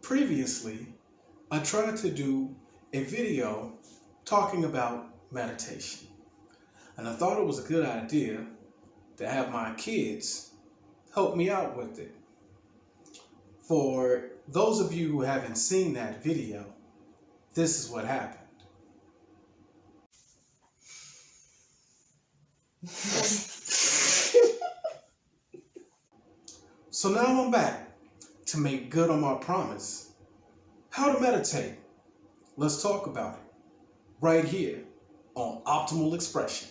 Previously, I tried to do a video talking about meditation, and I thought it was a good idea to have my kids help me out with it. For those of you who haven't seen that video, this is what happened. So now I'm back to make good on my promise. How to meditate. Let's talk about it right here on Optimal Expression.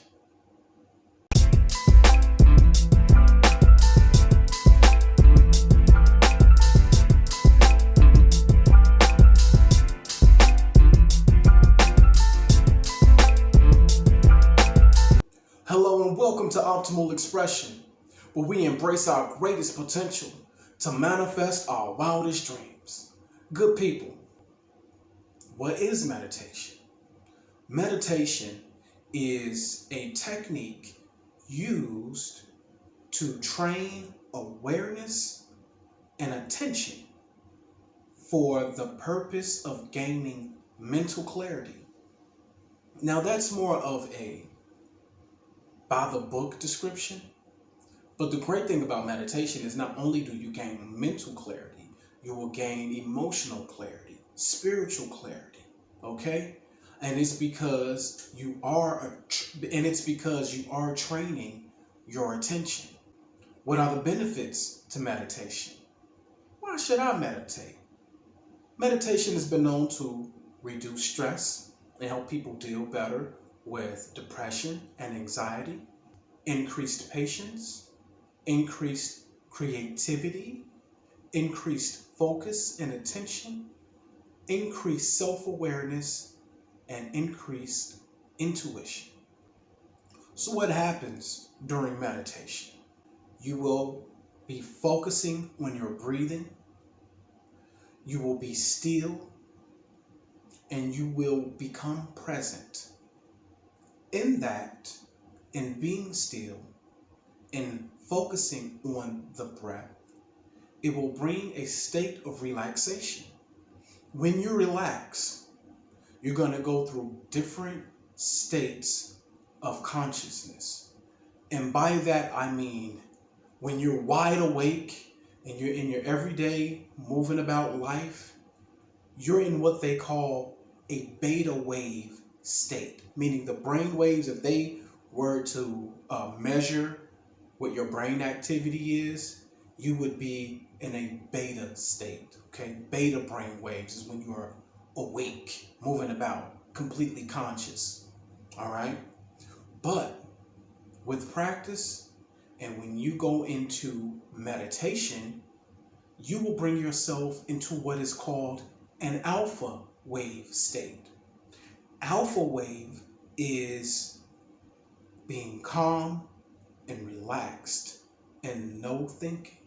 Hello and welcome to Optimal Expression, where we embrace our greatest potential to manifest our wildest dreams. Good people, what is meditation? Meditation is a technique used to train awareness and attention for the purpose of gaining mental clarity. Now that's more of a by the book description, but the great thing about meditation is not only do you gain mental clarity, you will gain emotional clarity, spiritual clarity, okay? And it's because you are training your attention. What are the benefits to meditation? Why should I meditate? Meditation has been known to reduce stress and help people deal better with depression and anxiety, increased patience, increased creativity, increased focus and attention, increased self-awareness, and increased intuition. So what happens during meditation? You will be focusing on your breathing, you will be still, and you will become present. In that, in being still, in focusing on the breath, it will bring a state of relaxation. When you relax, you're going to go through different states of consciousness. And by that, I mean, when you're wide awake and you're in your everyday moving about life, you're in what they call a beta wave state, meaning the brain waves, if they were to measure what your brain activity is, you would be in a beta state, okay? Beta brain waves is when you are awake, moving about, completely conscious, all right? But with practice, and when you go into meditation, you will bring yourself into what is called an alpha wave state. Alpha wave is being calm and relaxed and no thinking.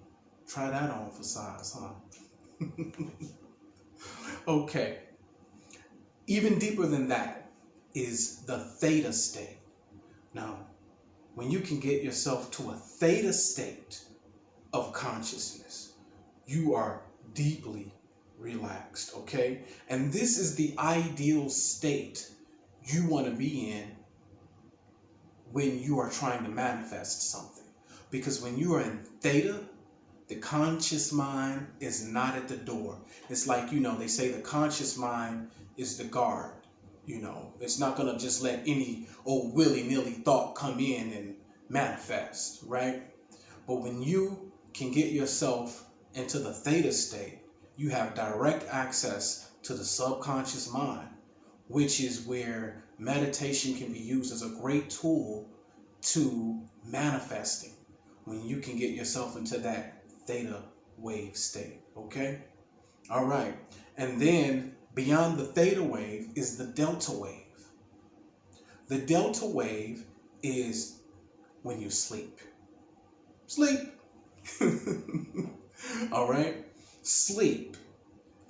Try that on for size, huh? Okay. Even deeper than that is the theta state. Now, when you can get yourself to a theta state of consciousness, you are deeply relaxed, okay? And this is the ideal state you want to be in when you are trying to manifest something. Because when you are in theta, the conscious mind is not at the door. It's like, they say the conscious mind is the guard. It's not going to just let any old willy-nilly thought come in and manifest, right? But when you can get yourself into the theta state, you have direct access to the subconscious mind, which is where meditation can be used as a great tool to manifesting, when you can get yourself into that theta wave state, okay? All right. And then beyond the theta wave is the delta wave. The delta wave is when you sleep. Sleep. All right? Sleep.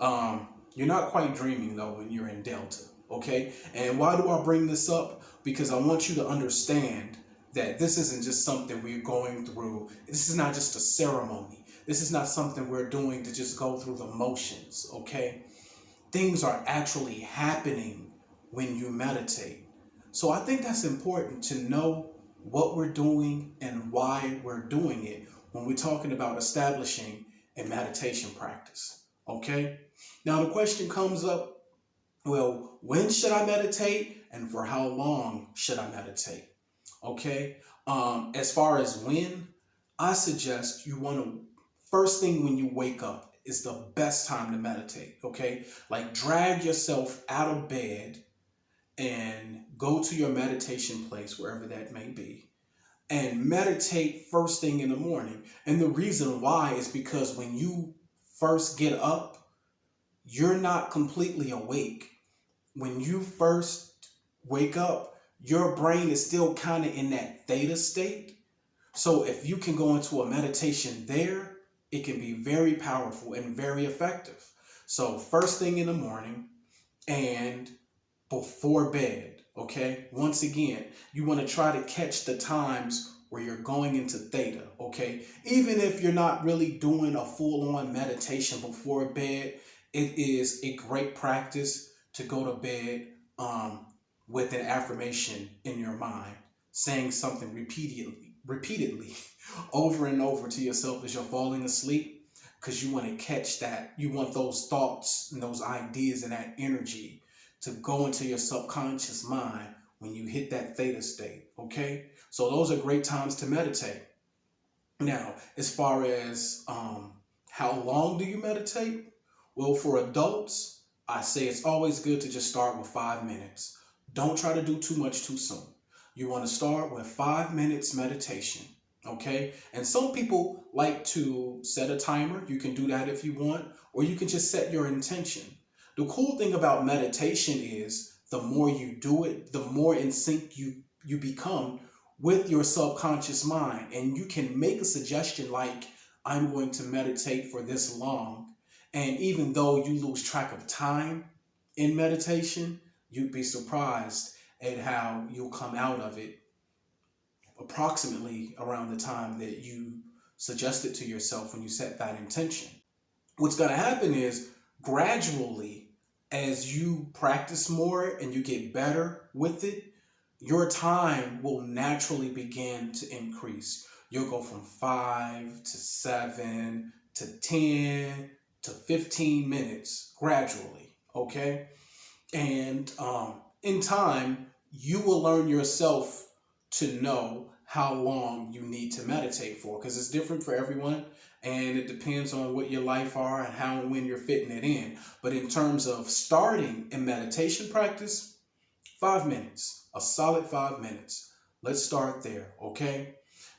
You're not quite dreaming though when you're in delta, okay? And why do I bring this up? Because I want you to understand that this isn't just something we're going through. This is not just a ceremony. This is not something we're doing to just go through the motions, okay? Things are actually happening when you meditate. So I think that's important to know what we're doing and why we're doing it when we're talking about establishing a meditation practice, okay? Now the question comes up, well, when should I meditate and for how long should I meditate? Okay. As far as when, I suggest you want to, first thing when you wake up is the best time to meditate. Okay. Like drag yourself out of bed and go to your meditation place, wherever that may be, and meditate first thing in the morning. And the reason why is because when you first get up, you're not completely awake. When you first wake up, your brain is still kind of in that theta state. So if you can go into a meditation there, it can be very powerful and very effective. So first thing in the morning and before bed, okay? Once again, you want to try to catch the times where you're going into theta, okay? Even if you're not really doing a full-on meditation before bed, it is a great practice to go to bed with an affirmation in your mind, saying something repeatedly over and over to yourself as you're falling asleep, because you want to catch that. You want those thoughts and those ideas and that energy to go into your subconscious mind when you hit that theta state, okay? So those are great times to meditate. Now, as far as how long do you meditate? Well, for adults, I say it's always good to just start with 5 minutes. Don't try to do too much too soon. You want to start with 5 minutes meditation, okay? And some people like to set a timer. You can do that if you want, or you can just set your intention. The cool thing about meditation is the more you do it, the more in sync you become with your subconscious mind. And you can make a suggestion like, I'm going to meditate for this long. And even though you lose track of time in meditation, you'd be surprised at how you'll come out of it approximately around the time that you suggested to yourself when you set that intention. What's going to happen is gradually, as you practice more and you get better with it, your time will naturally begin to increase. You'll go from 5 to 7 to 10 to 15 minutes gradually, okay? And in time, you will learn yourself to know how long you need to meditate for, because it's different for everyone, and it depends on what your life are and how and when you're fitting it in. But in terms of starting a meditation practice, 5 minutes, a solid 5 minutes. Let's start there, okay?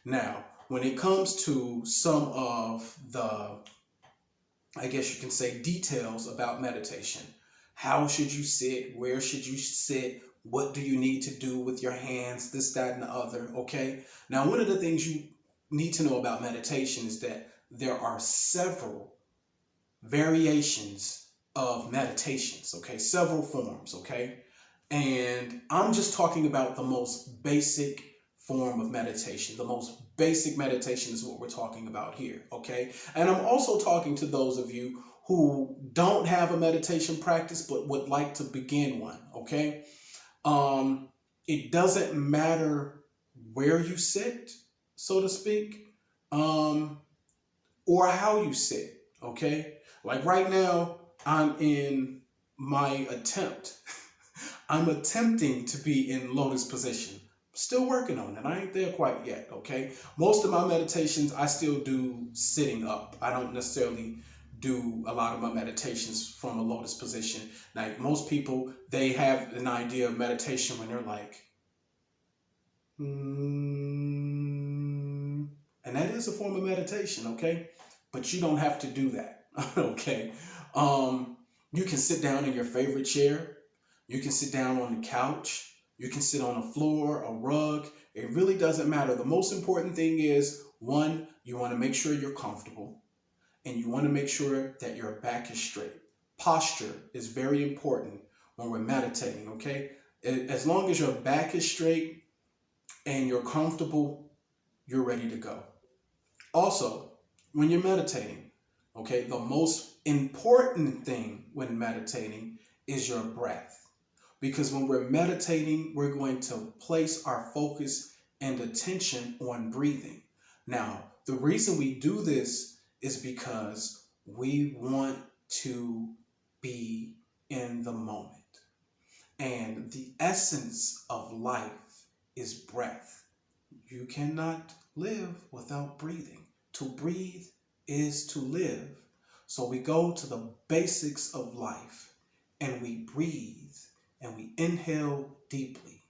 Now, when it comes to some of the, I guess you can say, details about meditation, how should you sit? Where should you sit? What do you need to do with your hands? This, that, and the other, okay? Now, one of the things you need to know about meditation is that there are several variations of meditations, okay? Several forms, okay? And I'm just talking about the most basic form of meditation. The most basic meditation is what we're talking about here, okay? And I'm also talking to those of you who don't have a meditation practice but would like to begin one, okay? It doesn't matter where you sit, so to speak, or how you sit, okay? Like right now, I'm in my attempt. I'm attempting to be in lotus position. Still working on it. I ain't there quite yet, okay? Most of my meditations, I still do sitting up. I don't necessarily do a lot of my meditations from a lotus position. Like most people, they have an idea of meditation when they're like, and that is a form of meditation, okay? But you don't have to do that, okay? You can sit down in your favorite chair. You can sit down on the couch. You can sit on the floor, a rug. It really doesn't matter. The most important thing is, one, you want to make sure you're comfortable, and you want to make sure that your back is straight. Posture is very important when we're meditating, okay? As long as your back is straight and you're comfortable, you're ready to go. Also, when you're meditating, okay, the most important thing when meditating is your breath. Because when we're meditating, we're going to place our focus and attention on breathing. Now, the reason we do this is because we want to be in the moment. And the essence of life is breath. You cannot live without breathing. To breathe is to live. So we go to the basics of life and we breathe and we inhale deeply.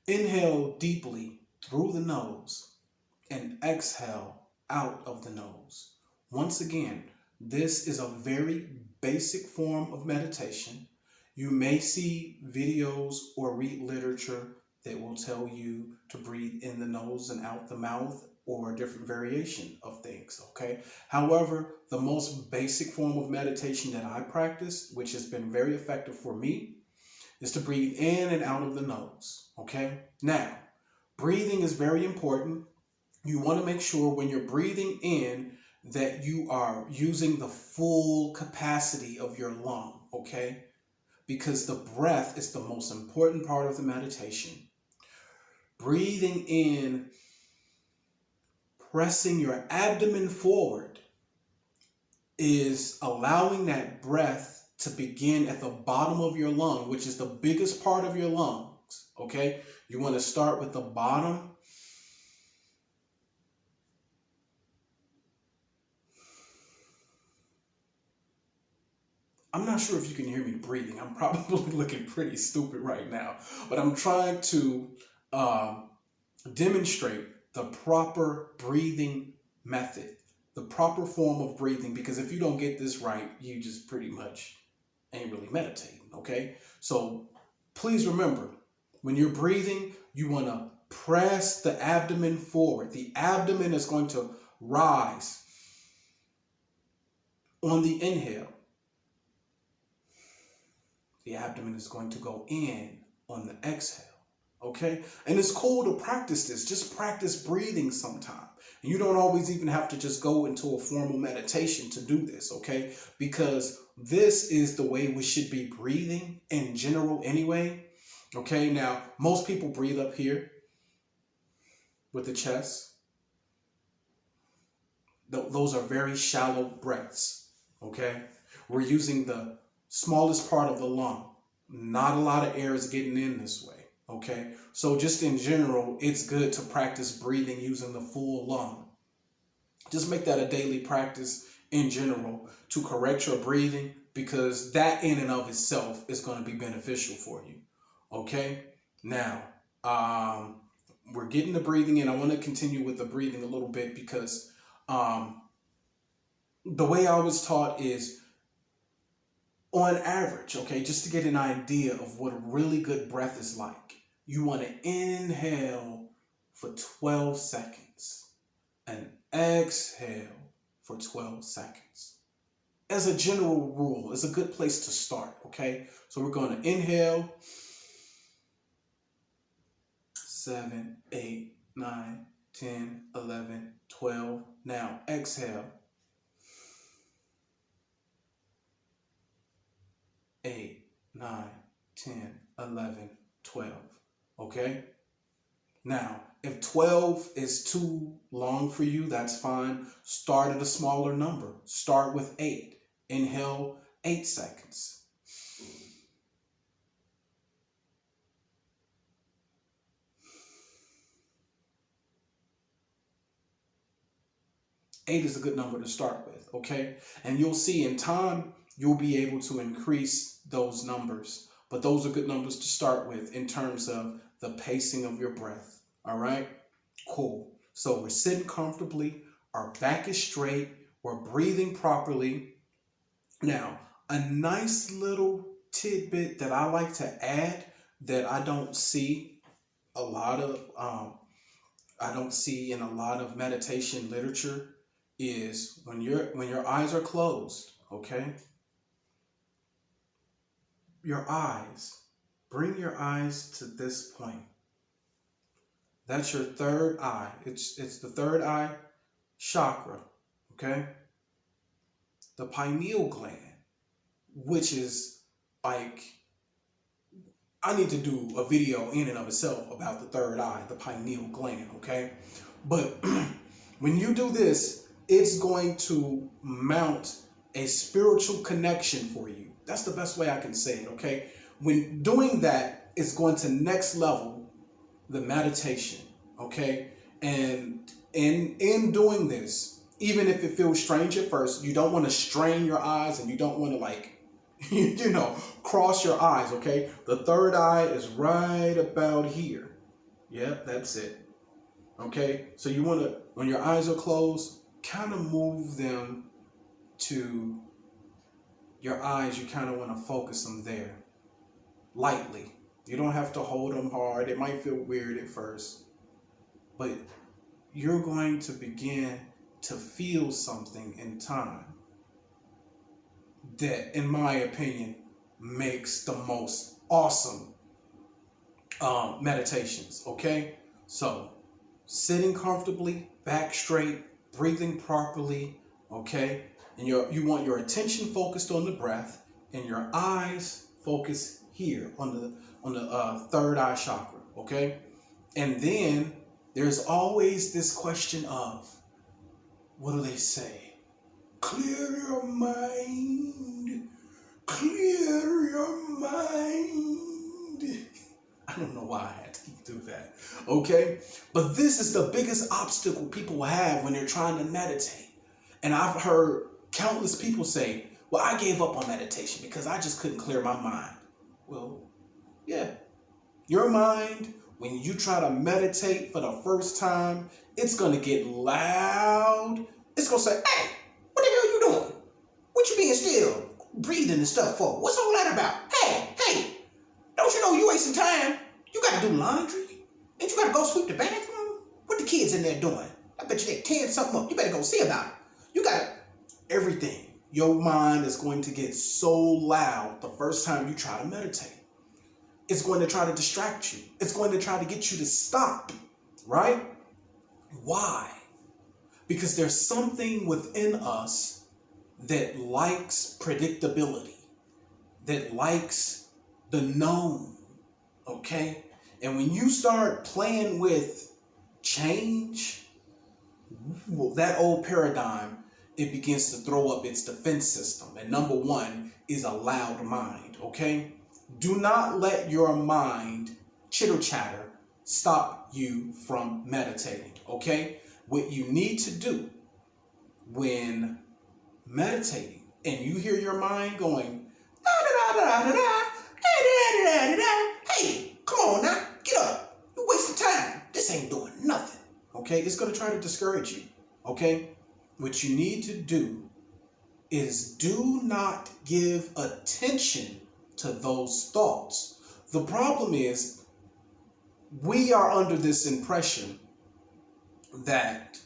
Inhale deeply through the nose and exhale out of the nose. Once again, this is a very basic form of meditation. You may see videos or read literature that will tell you to breathe in the nose and out the mouth or a different variation of things, okay? However, the most basic form of meditation that I practice, which has been very effective for me, is to breathe in and out of the nose, okay? Now, breathing is very important. You want to make sure when you're breathing in that you are using the full capacity of your lung, okay? Because the breath is the most important part of the meditation. Breathing in, pressing your abdomen forward, is allowing that breath to begin at the bottom of your lung, which is the biggest part of your lungs, okay? You want to start with the bottom. I'm not sure if you can hear me breathing. I'm probably looking pretty stupid right now, but I'm trying to demonstrate the proper breathing method, the proper form of breathing, because if you don't get this right, you just pretty much ain't really meditating, okay? So please remember, when you're breathing, you want to press the abdomen forward. The abdomen is going to rise on the inhale. The abdomen is going to go in on the exhale. Okay? And it's cool to practice this. Just practice breathing sometime. And you don't always even have to just go into a formal meditation to do this, okay? Because this is the way we should be breathing in general anyway. Okay? Now, most people breathe up here with the chest. Those are very shallow breaths, okay? We're using the smallest part of the lung. Not a lot of air is getting in this way, okay? So just in general, it's good to practice breathing using the full lung. Just make that a daily practice in general to correct your breathing, because that in and of itself is going to be beneficial for you, okay? Now, we're getting the breathing in. I want to continue with the breathing a little bit because the way I was taught is, on average, okay, just to get an idea of what a really good breath is like, you want to inhale for 12 seconds and exhale for 12 seconds. As a general rule, it's a good place to start, okay? So we're going to inhale 7, 8, 9, 10, 11, 12. Now exhale 8, 9, 10, 11, 12. Okay? Now, if 12 is too long for you, that's fine. Start at a smaller number. Start with 8. Inhale 8 seconds. Eight is a good number to start with, okay? And you'll see in time, you'll be able to increase those numbers. But those are good numbers to start with in terms of the pacing of your breath, all right? Cool. So we're sitting comfortably, our back is straight, we're breathing properly. Now, a nice little tidbit that I like to add that I don't see a lot of, I don't see in a lot of meditation literature is when your eyes are closed, okay? your eyes. Bring your eyes to this point. That's your third eye. It's the third eye chakra, okay? The pineal gland, which is like, I need to do a video in and of itself about the third eye, the pineal gland, okay? But when you do this, it's going to mount a spiritual connection for you. That's the best way I can say it, okay? When doing that, it's going to next level the meditation, okay? And in doing this, even if it feels strange at first, you don't want to strain your eyes and you don't want to like, you know, cross your eyes, okay? The third eye is right about here. Yep, that's it. Okay? So you want to, when your eyes are closed, kind of move them to your eyes. You kind of want to focus them there lightly. You don't have to hold them hard. It might feel weird at first, but you're going to begin to feel something in time that, in my opinion, makes the most awesome meditations, okay? So, sitting comfortably, back straight, breathing properly, okay? And you want your attention focused on the breath and your eyes focused here on the third eye chakra, okay? And then there's always this question of, what do they say? Clear your mind. Clear your mind. I don't know why I had to do that. Okay? But this is the biggest obstacle people have when they're trying to meditate. And I've heard countless people say, well, I gave up on meditation because I just couldn't clear my mind. Well, yeah. Your mind, when you try to meditate for the first time, it's going to get loud. It's going to say, hey, what the hell you doing? What you being still, breathing and stuff for? What's all that about? Hey, don't you know you wasting time? You got to do laundry? Ain't you got to go sweep the bathroom? What the kids in there doing? I bet you they're tearing something up. You better go see about it. You got to, everything. Your mind is going to get so loud the first time you try to meditate. It's going to try to distract you. It's going to try to get you to stop, right? Why? Because there's something within us that likes predictability, that likes the known, okay? And when you start playing with change, that old paradigm, it begins to throw up its defense system. And number one is a loud mind, okay? Do not let your mind chitter chatter stop you from meditating, okay? What you need to do when meditating and you hear your mind going, hey, come on now, get up. You're wasting time. This ain't doing nothing, okay? It's going to try to discourage you, okay? What you need to do is do not give attention to those thoughts. The problem is we are under this impression that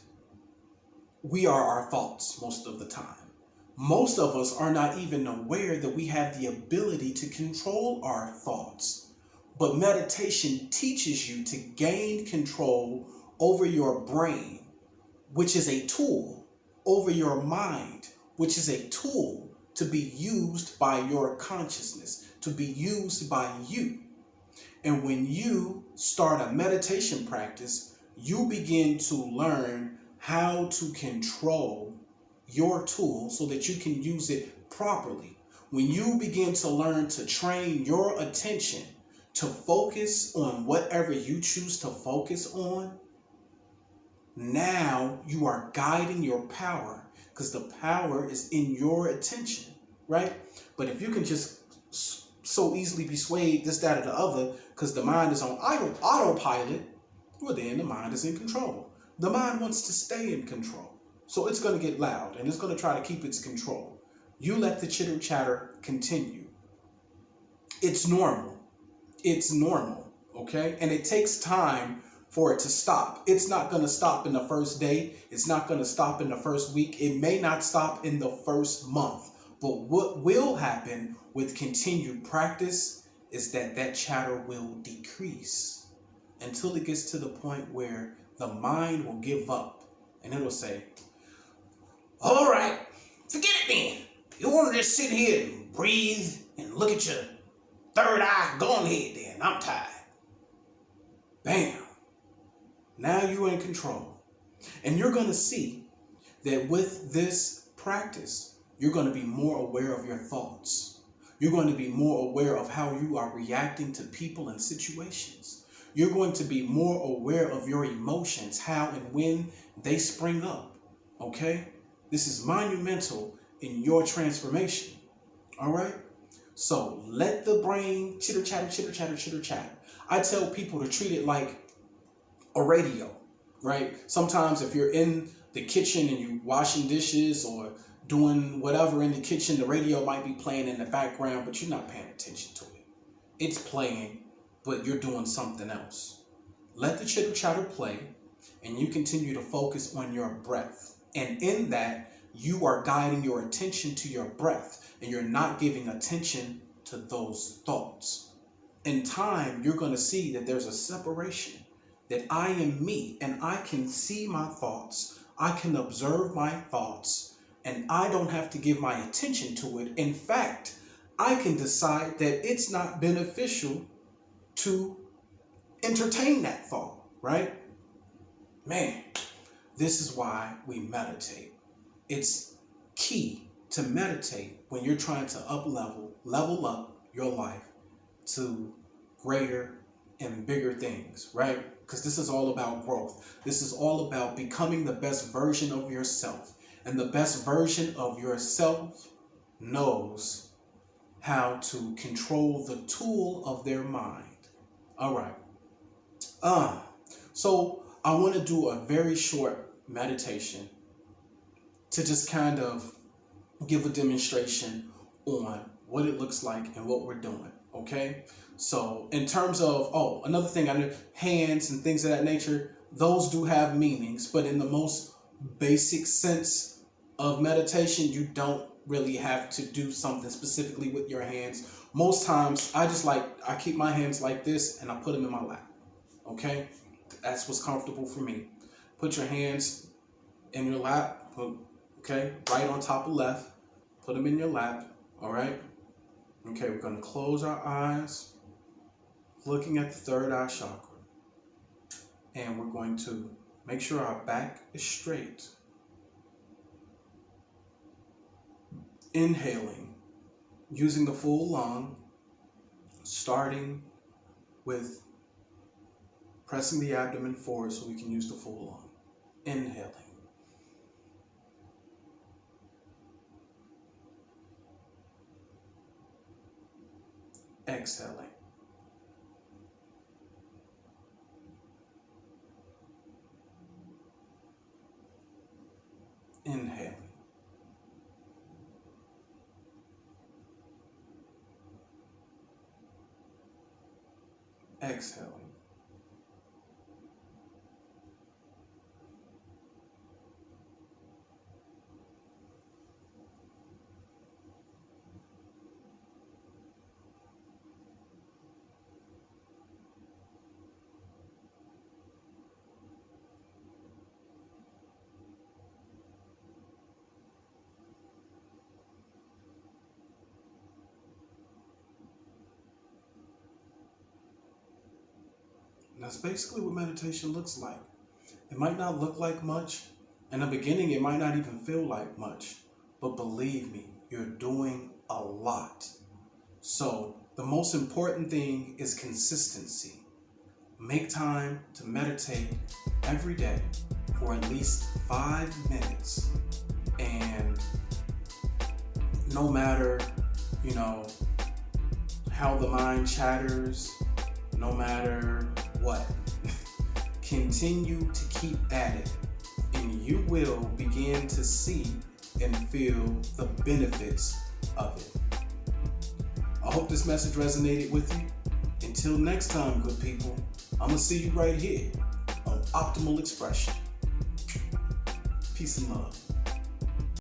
we are our thoughts most of the time. Most of us are not even aware that we have the ability to control our thoughts. But meditation teaches you to gain control over your brain, which is a tool, over your mind, which is a tool to be used by your consciousness, to be used by you. And when you start a meditation practice, you begin to learn how to control your tool so that you can use it properly. When you begin to learn to train your attention to focus on whatever you choose to focus on, now you are guiding your power, because the power is in your attention, right? But if you can just so easily be swayed this, that, or the other, because the mind is on autopilot, well, then the mind is in control. The mind wants to stay in control. So it's going to get loud and it's going to try to keep its control. You let the chitter chatter continue. It's normal. It's normal, okay? And it takes time for it to stop. It's not going to stop in the first day. It's not going to stop in the first week. It may not stop in the first month. But what will happen with continued practice is that chatter will decrease until it gets to the point where the mind will give up and it'll say, all right, forget it then. You want to just sit here and breathe and look at your third eye? Go on ahead then. I'm tired. Bam. Now you're in control. And you're going to see that with this practice, you're going to be more aware of your thoughts. You're going to be more aware of how you are reacting to people and situations. You're going to be more aware of your emotions, how and when they spring up. Okay? This is monumental in your transformation. All right? So let the brain chitter chatter, chitter chatter, chitter chatter. I tell people to treat it like a radio, right? Sometimes if you're in the kitchen and you're washing dishes or doing whatever in the kitchen, the radio might be playing in the background, but you're not paying attention to it. It's playing, but you're doing something else. Let the chitter chatter play, and you continue to focus on your breath. And in that, you are guiding your attention to your breath, and you're not giving attention to those thoughts. In time, you're going to see that there's a separation, that I am me, and I can see my thoughts, I can observe my thoughts, and I don't have to give my attention to it. In fact, I can decide that it's not beneficial to entertain that thought, right? Man, this is why we meditate. It's key to meditate when you're trying to level up your life to greater and bigger things, right? Because this is all about growth. This is all about becoming the best version of yourself. And the best version of yourself knows how to control the tool of their mind. All right. So I want to do a very short meditation to just kind of give a demonstration on what it looks like and what we're doing. Okay. So in terms of, another thing, I know hands and things of that nature, those do have meanings, but in the most basic sense of meditation, you don't really have to do something specifically with your hands. Most times I keep my hands like this and I put them in my lap. Okay. That's what's comfortable for me. Put your hands in your lap. Okay. Right on top of left. Put them in your lap. All right. Okay. We're going to close our eyes, looking at the third eye chakra. And we're going to make sure our back is straight. Inhaling, using the full lung, starting with pressing the abdomen forward so we can use the full lung. Inhaling. Exhaling. Inhaling. Exhaling. That's basically what meditation looks like. It might not look like much. In the beginning, it might not even feel like much. But believe me, you're doing a lot. So the most important thing is consistency. Make time to meditate every day for at least 5 minutes. And no matter, how the mind chatters, no matter what, continue to keep at it, and you will begin to see and feel the benefits of it. I hope this message resonated with you. Until next time, good people, I'm going to see you right here on Optimal Expression. Peace and love.